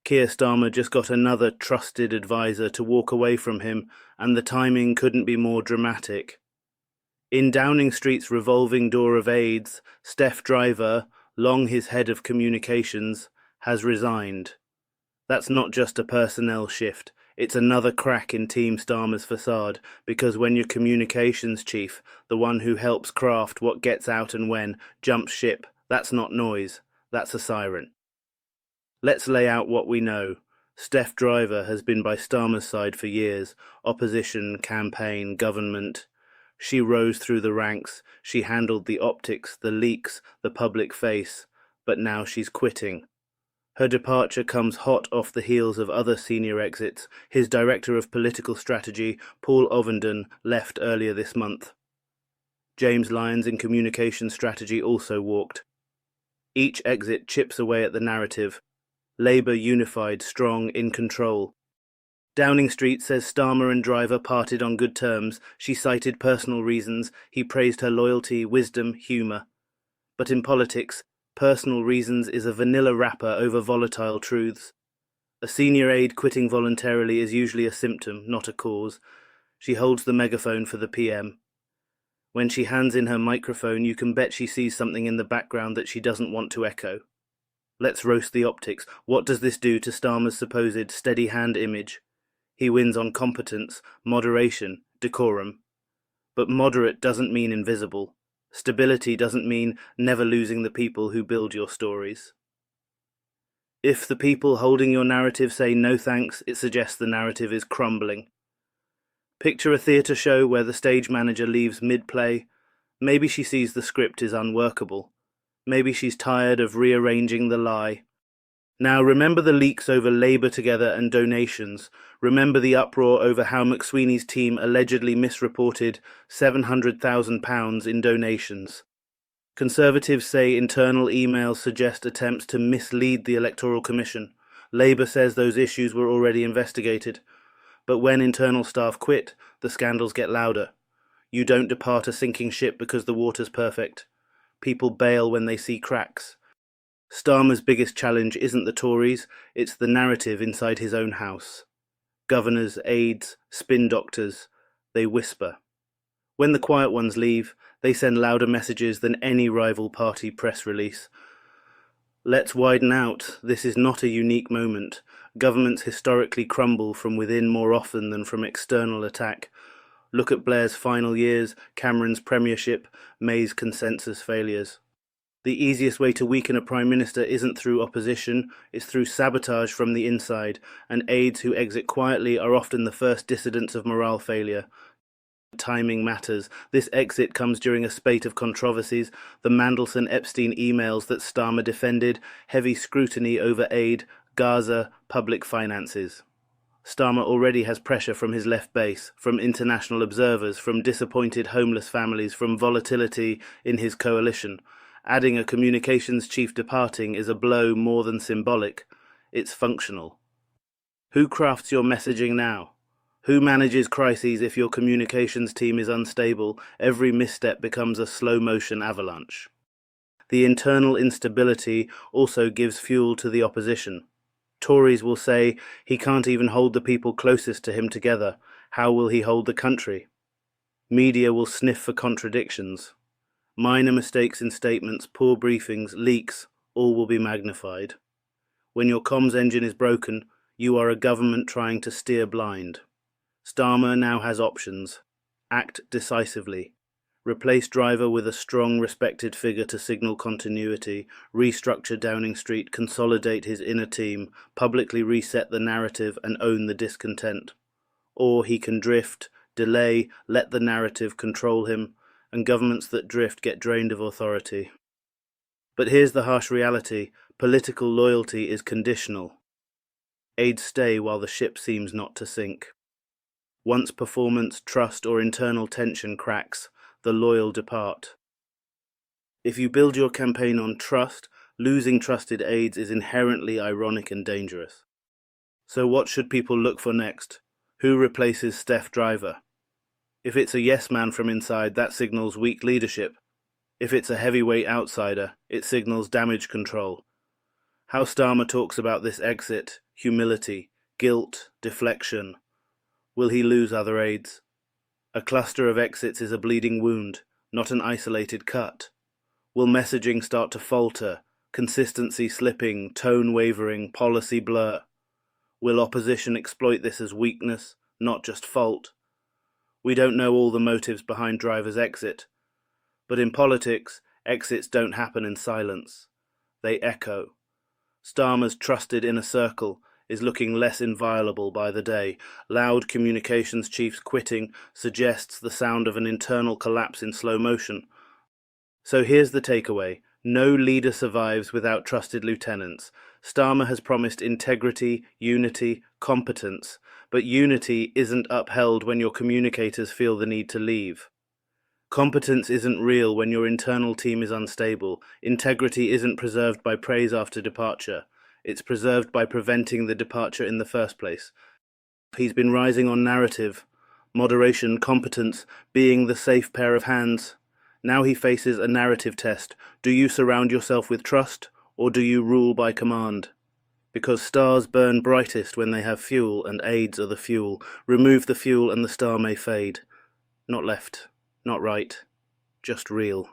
Keir Starmer just got another trusted advisor to walk away from him, and the timing couldn't be more dramatic. In Downing Street's revolving door of aides, Steph Driver, long his head of communications, has resigned. That's not just a personnel shift, it's another crack in Team Starmer's facade, because when your communications chief, the one who helps craft what gets out and when, jumps ship, that's not noise, that's a siren. Let's lay out what we know. Steph Driver has been by Starmer's side for years, opposition, campaign, government. She rose through the ranks, she handled the optics, the leaks, the public face, but now she's quitting. Her departure comes hot off the heels of other senior exits. His director of political strategy, Paul Ovenden, left earlier this month. James Lyons in communication strategy also walked. Each exit chips away at the narrative. Labour unified, strong, in control. Downing Street says Starmer and Driver parted on good terms. She cited personal reasons. He praised her loyalty, wisdom, humour. But in politics, personal reasons is a vanilla wrapper over volatile truths. A senior aide quitting voluntarily is usually a symptom, not a cause. She holds the megaphone for the PM. When she hands in her microphone, you can bet she sees something in the background that she doesn't want to echo. Let's roast the optics. What does this do to Starmer's supposed steady hand image? He wins on competence, moderation, decorum. But moderate doesn't mean invisible. Stability doesn't mean never losing the people who build your stories. If the people holding your narrative say no thanks, it suggests the narrative is crumbling. Picture a theatre show where the stage manager leaves mid-play. Maybe she sees the script is unworkable. Maybe she's tired of rearranging the lie. Now remember the leaks over Labour Together and donations. Remember the uproar over how McSweeney's team allegedly misreported £700,000 in donations. Conservatives say internal emails suggest attempts to mislead the Electoral Commission. Labour says those issues were already investigated. But when internal staff quit, the scandals get louder. You don't depart a sinking ship because the water's perfect. People bail when they see cracks. Starmer's biggest challenge isn't the Tories, it's the narrative inside his own house. Governors, aides, spin doctors, they whisper. When the quiet ones leave, they send louder messages than any rival party press release. Let's widen out. This is not a unique moment. Governments historically crumble from within more often than from external attack. Look at Blair's final years, Cameron's premiership, May's consensus failures. The easiest way to weaken a prime minister isn't through opposition, it's through sabotage from the inside, and aides who exit quietly are often the first dissidents of morale failure. Timing matters. This exit comes during a spate of controversies, the Mandelson-Epstein emails that Starmer defended, heavy scrutiny over aid, Gaza, public finances. Starmer already has pressure from his left base, from international observers, from disappointed homeless families, from volatility in his coalition. Adding a communications chief departing is a blow more than symbolic. It's functional. Who crafts your messaging now? Who manages crises if your communications team is unstable? Every misstep becomes a slow-motion avalanche. The internal instability also gives fuel to the opposition. Tories will say he can't even hold the people closest to him together. How will he hold the country? Media will sniff for contradictions. Minor mistakes in statements, poor briefings, leaks, all will be magnified. When your comms engine is broken, you are a government trying to steer blind. Starmer now has options. Act decisively. Replace Driver with a strong, respected figure to signal continuity, restructure Downing Street, consolidate his inner team, publicly reset the narrative and own the discontent. Or he can drift, delay, let the narrative control him, and governments that drift get drained of authority. But here's the harsh reality. Political loyalty is conditional. Aides stay while the ship seems not to sink. Once performance, trust, or internal tension cracks, the loyal depart. If you build your campaign on trust, losing trusted aides is inherently ironic and dangerous. So what should people look for next? Who replaces Steph Driver? If it's a yes man from inside, that signals weak leadership. If it's a heavyweight outsider, it signals damage control. How Starmer talks about this exit: humility, guilt, deflection. Will he lose other aides? A cluster of exits is a bleeding wound, not an isolated cut. Will messaging start to falter, consistency slipping, tone wavering, policy blur? Will opposition exploit this as weakness, not just fault? We don't know all the motives behind Driver's exit, but in politics, exits don't happen in silence. They echo. Starmer's trusted inner circle is looking less inviolable by the day. Loud communications chiefs quitting suggests the sound of an internal collapse in slow motion. So here's the takeaway. No leader survives without trusted lieutenants. Starmer has promised integrity, unity, competence, but unity isn't upheld when your communicators feel the need to leave. Competence isn't real when your internal team is unstable. Integrity isn't preserved by praise after departure. It's preserved by preventing the departure in the first place. He's been rising on narrative, moderation, competence, being the safe pair of hands. Now he faces a narrative test. Do you surround yourself with trust, or do you rule by command? Because stars burn brightest when they have fuel, and aides are the fuel. Remove the fuel and the star may fade. Not left, not right, just real.